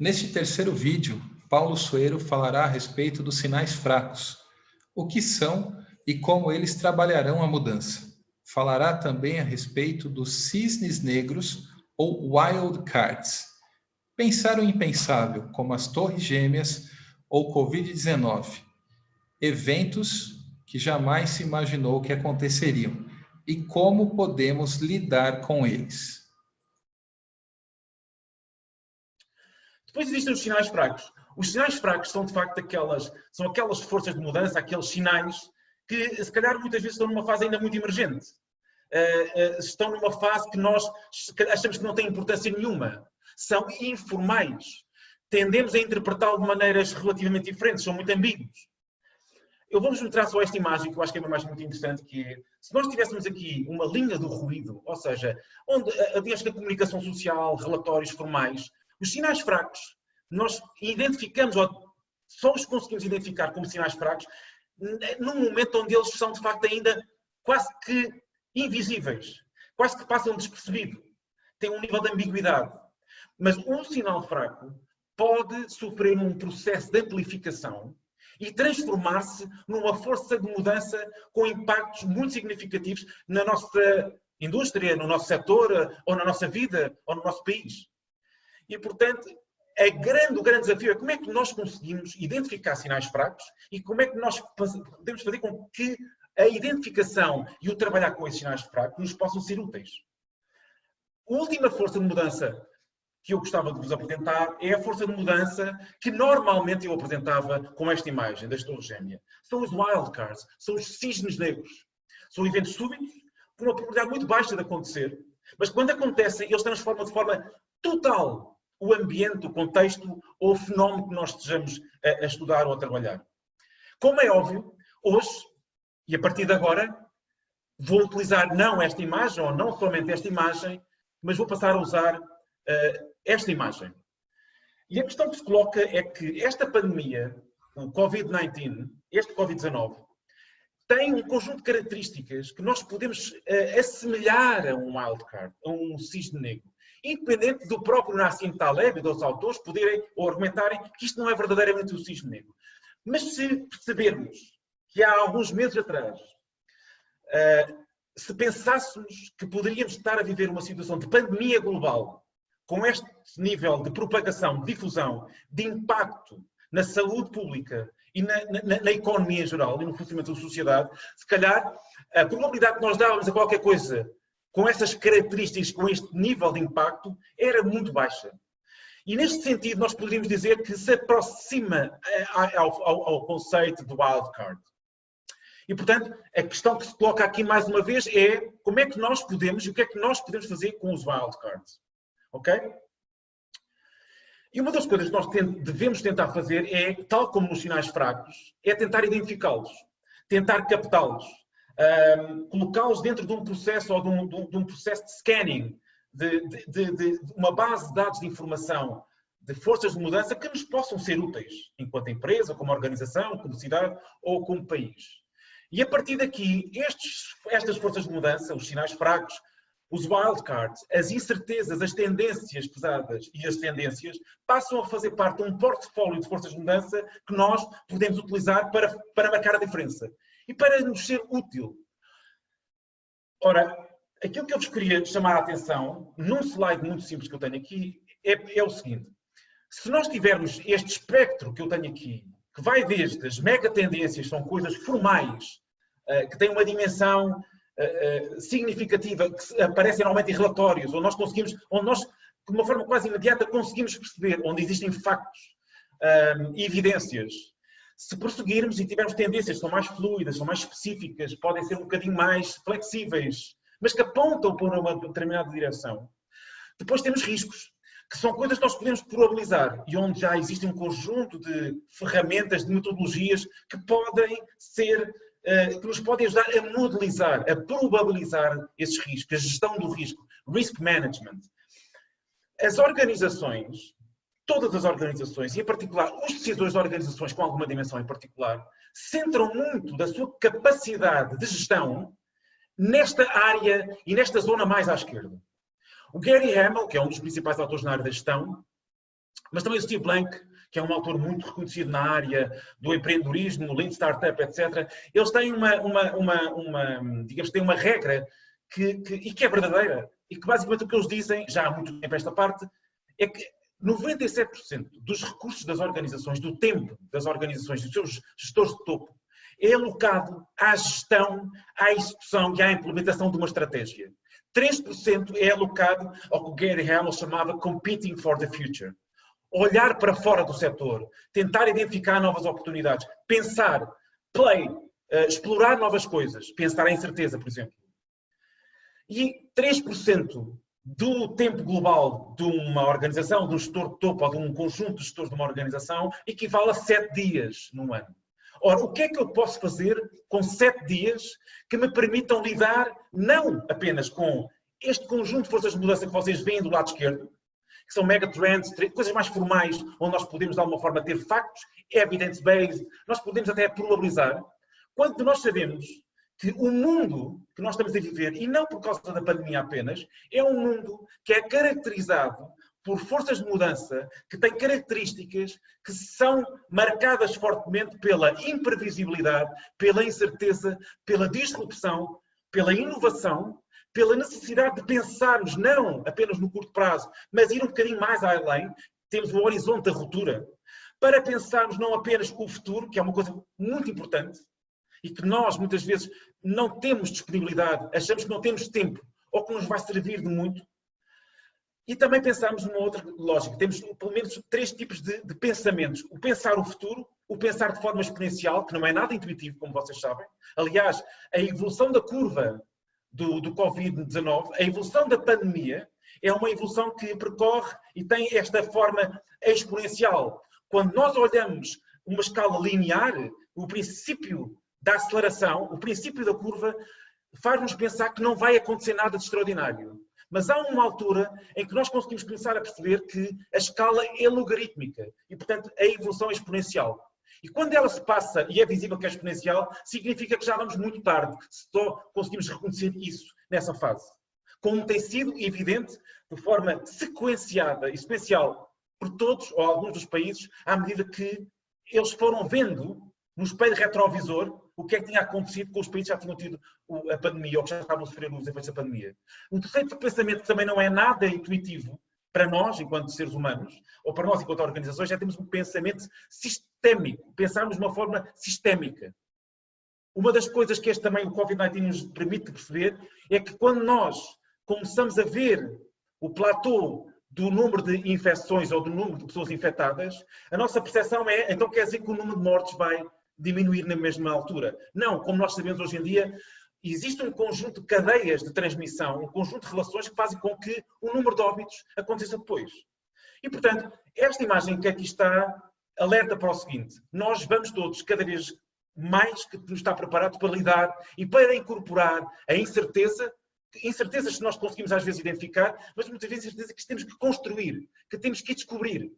Neste terceiro vídeo, Paulo Soeiro falará a respeito dos sinais fracos, o que são e como eles trabalharão a mudança. Falará também a respeito dos cisnes negros ou wild cards. Pensar o impensável, como as Torres Gêmeas ou Covid-19. Eventos que jamais se imaginou que aconteceriam e como podemos lidar com eles. Depois existem os sinais fracos. Os sinais fracos são, de facto, aquelas forças de mudança, aqueles sinais que, se calhar, muitas vezes estão numa fase ainda muito emergente. Estão numa fase que nós achamos que não tem importância nenhuma. São informais. Tendemos a interpretá-los de maneiras relativamente diferentes, são muito ambíguos. Eu vou-vos mostrar só esta imagem, que eu acho que é uma imagem muito interessante, que é, se nós tivéssemos aqui uma linha do ruído, ou seja, onde digamos que a comunicação social, relatórios formais, os sinais fracos, nós identificamos, ou só os conseguimos identificar como sinais fracos, num momento onde eles são, de facto, ainda quase que invisíveis, quase que passam despercebido, têm um nível de ambiguidade. Mas um sinal fraco pode sofrer um processo de amplificação e transformar-se numa força de mudança com impactos muito significativos na nossa indústria, no nosso setor, ou na nossa vida, ou no nosso país. E, portanto, o grande desafio é como é que nós conseguimos identificar sinais fracos e como é que nós podemos fazer com que a identificação e o trabalhar com esses sinais fracos nos possam ser úteis. A última força de mudança que eu gostava de vos apresentar é a força de mudança que normalmente eu apresentava com esta imagem das Torres Gêmeas. São os wildcards, são os cisnes negros. São eventos súbitos, com uma probabilidade muito baixa de acontecer, mas quando acontecem, eles transformam de forma total o ambiente, o contexto ou o fenómeno que nós estejamos a estudar ou a trabalhar. Como é óbvio, hoje, e a partir de agora, vou utilizar não esta imagem, ou não somente esta imagem, mas vou passar a usar esta imagem. E a questão que se coloca é que esta pandemia, o Covid-19, este Covid-19, tem um conjunto de características que nós podemos assemelhar a um wildcard, a um cisne negro. Independente do próprio Nassim Taleb e dos autores poderem ou argumentarem que isto não é verdadeiramente o cisne negro. Mas se percebermos que há alguns meses atrás, se pensássemos que poderíamos estar a viver uma situação de pandemia global, com este nível de propagação, de difusão, de impacto na saúde pública e na economia em geral e no funcionamento da sociedade, se calhar a probabilidade que nós dávamos a qualquer coisa com essas características, com este nível de impacto, era muito baixa. E neste sentido nós poderíamos dizer que se aproxima ao conceito do wildcard. E, portanto, a questão que se coloca aqui mais uma vez é como é que nós podemos e o que é que nós podemos fazer com os wildcards. Ok? E uma das coisas que nós devemos tentar fazer é, tal como nos sinais fracos, é tentar identificá-los, tentar captá-los, colocá-los dentro de um processo ou de um processo de scanning, de uma base de dados de informação, de forças de mudança que nos possam ser úteis, enquanto empresa, como organização, como cidade ou como país. E a partir daqui, estas forças de mudança, os sinais fracos, os wildcards, as incertezas, as tendências pesadas e as tendências passam a fazer parte de um portfólio de forças de mudança que nós podemos utilizar para marcar a diferença e para nos ser útil. Ora, aquilo que eu vos queria chamar a atenção, num slide muito simples que eu tenho aqui, é o seguinte. Se nós tivermos este espectro que eu tenho aqui, que vai desde as mega tendências, são coisas formais, que têm uma dimensão significativa, que aparecem normalmente em relatórios, onde nós, de uma forma quase imediata, conseguimos perceber, onde existem factos e evidências. Se prosseguirmos e tivermos tendências que são mais fluidas, são mais específicas, podem ser um bocadinho mais flexíveis, mas que apontam para uma determinada direção. Depois temos riscos, que são coisas que nós podemos probabilizar e onde já existe um conjunto de ferramentas, de metodologias que podem ser, que nos podem ajudar a modelizar, a probabilizar esses riscos, a gestão do risco, risk management. As organizações, todas as organizações, e em particular os decisores de organizações com alguma dimensão em particular, centram muito da sua capacidade de gestão nesta área e nesta zona mais à esquerda. O Gary Hamel, que é um dos principais autores na área da gestão, Mas também o Steve Blank, que é um autor muito reconhecido na área do empreendedorismo, Lean Startup, etc. Eles têm digamos, têm uma regra e que é verdadeira, e que basicamente o que eles dizem, já há muito tempo esta parte, é que 97% dos recursos das organizações, do tempo das organizações, dos seus gestores de topo, é alocado à gestão, à execução e à implementação de uma estratégia. 3% é alocado ao que o Gary Hamel chamava Competing for the Future. Olhar para fora do setor, tentar identificar novas oportunidades, pensar, explorar novas coisas, pensar em incerteza, por exemplo. E 3% do tempo global de uma organização, de um gestor de topo ou de um conjunto de gestores de uma organização, equivale a 7 dias num ano. Ora, o que é que eu posso fazer com 7 dias que me permitam lidar não apenas com este conjunto de forças de mudança que vocês veem do lado esquerdo, que são megatrends, coisas mais formais, onde nós podemos de alguma forma ter factos, evidence-based, nós podemos até probabilizar, quando nós sabemos que o mundo que nós estamos a viver, e não por causa da pandemia apenas, é um mundo que é caracterizado por forças de mudança que têm características que são marcadas fortemente pela imprevisibilidade, pela incerteza, pela disrupção, pela inovação, pela necessidade de pensarmos não apenas no curto prazo, mas ir um bocadinho mais além, temos o horizonte da ruptura, para pensarmos não apenas o futuro, que é uma coisa muito importante, e que nós muitas vezes não temos disponibilidade, achamos que não temos tempo, ou que nos vai servir de muito. E também pensamos numa outra lógica. Temos pelo menos 3 tipos de pensamentos. O pensar o futuro, o pensar de forma exponencial, que não é nada intuitivo, como vocês sabem. Aliás, a evolução da curva do Covid-19, a evolução da pandemia, é uma evolução que percorre e tem esta forma exponencial. Quando nós olhamos uma escala linear, o princípio da aceleração, o princípio da curva, faz-nos pensar que não vai acontecer nada de extraordinário. Mas há uma altura em que nós conseguimos começar a perceber que a escala é logarítmica e, portanto, a evolução é exponencial. E quando ela se passa e é visível que é exponencial, significa que já vamos muito tarde, se só conseguimos reconhecer isso nessa fase. Como tem sido evidente, de forma sequenciada e sequencial por todos ou alguns dos países, à medida que eles foram vendo no espelho retrovisor o que é que tinha acontecido com os países que já tinham tido a pandemia ou que já estavam a sofrer os efeitos da pandemia. Um terceiro pensamento que também não é nada intuitivo para nós, enquanto seres humanos, ou para nós, enquanto organizações, já temos um pensamento sistémico, pensarmos de uma forma sistémica. Uma das coisas que também o Covid-19 nos permite perceber é que quando nós começamos a ver o platô do número de infecções ou do número de pessoas infectadas, a nossa percepção é, então quer dizer que o número de mortes vai diminuir na mesma altura. Não, como nós sabemos hoje em dia, existe um conjunto de cadeias de transmissão, um conjunto de relações que fazem com que o número de óbitos aconteça depois. E, portanto, esta imagem que aqui está alerta para o seguinte: nós vamos todos, cada vez mais, que nos está preparado para lidar e para incorporar a incertezas que nós conseguimos às vezes identificar, mas muitas vezes incerteza que temos que construir, que temos que descobrir.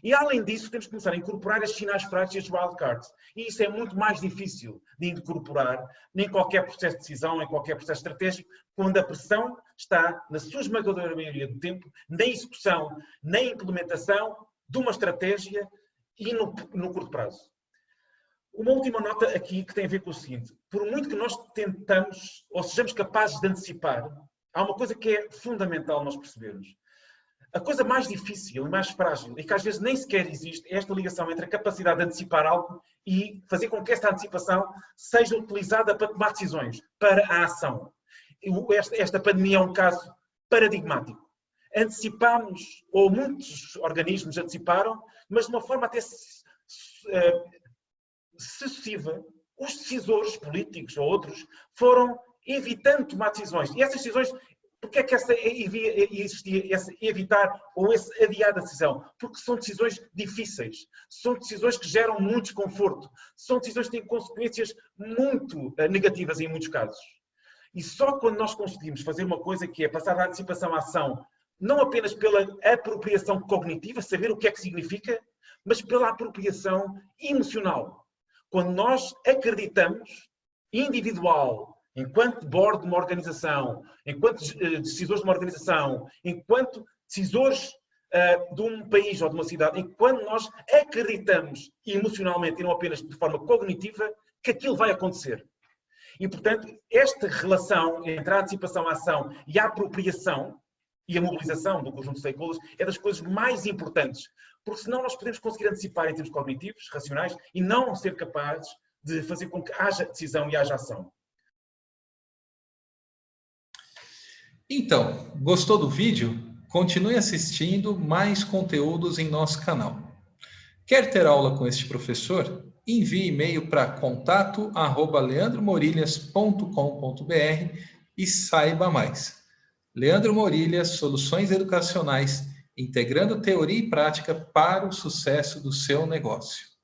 E além disso, temos que começar a incorporar as sinais fracos e as wildcards. E isso é muito mais difícil de incorporar em qualquer processo de decisão, em qualquer processo estratégico, quando a pressão está, na sua esmagadora maioria do tempo, na execução, na implementação de uma estratégia e no curto prazo. Uma última nota aqui que tem a ver com o seguinte: por muito que nós tentamos, ou sejamos capazes de antecipar, há uma coisa que é fundamental nós percebermos. A coisa mais difícil e mais frágil, e que às vezes nem sequer existe, é esta ligação entre a capacidade de antecipar algo e fazer com que esta antecipação seja utilizada para tomar decisões, para a ação. Esta pandemia é um caso paradigmático. Antecipámos, ou muitos organismos anteciparam, mas de uma forma até sucessiva, os decisores políticos ou outros foram evitando tomar decisões. E essas decisões, porque é que existia esse evitar ou esse adiar da decisão? Porque são decisões difíceis, são decisões que geram muito desconforto, são decisões que têm consequências muito negativas em muitos casos. E só quando nós conseguimos fazer uma coisa que é passar da antecipação à ação, não apenas pela apropriação cognitiva, saber o que é que significa, mas pela apropriação emocional. Quando nós acreditamos, individual, enquanto board de uma organização, enquanto decisores de uma organização, enquanto decisores de um país ou de uma cidade, em que quando nós acreditamos emocionalmente e não apenas de forma cognitiva, que aquilo vai acontecer. E, portanto, esta relação entre a antecipação, a ação e a apropriação e a mobilização do conjunto de stakeholders é das coisas mais importantes, porque senão nós podemos conseguir antecipar em termos cognitivos, racionais, e não ser capazes de fazer com que haja decisão e haja ação. Então, gostou do vídeo? Continue assistindo mais conteúdos em nosso canal. Quer ter aula com este professor? Envie e-mail para contato@leandromorilhas.com.br e saiba mais. Leandro Morilhas, soluções educacionais, integrando teoria e prática para o sucesso do seu negócio.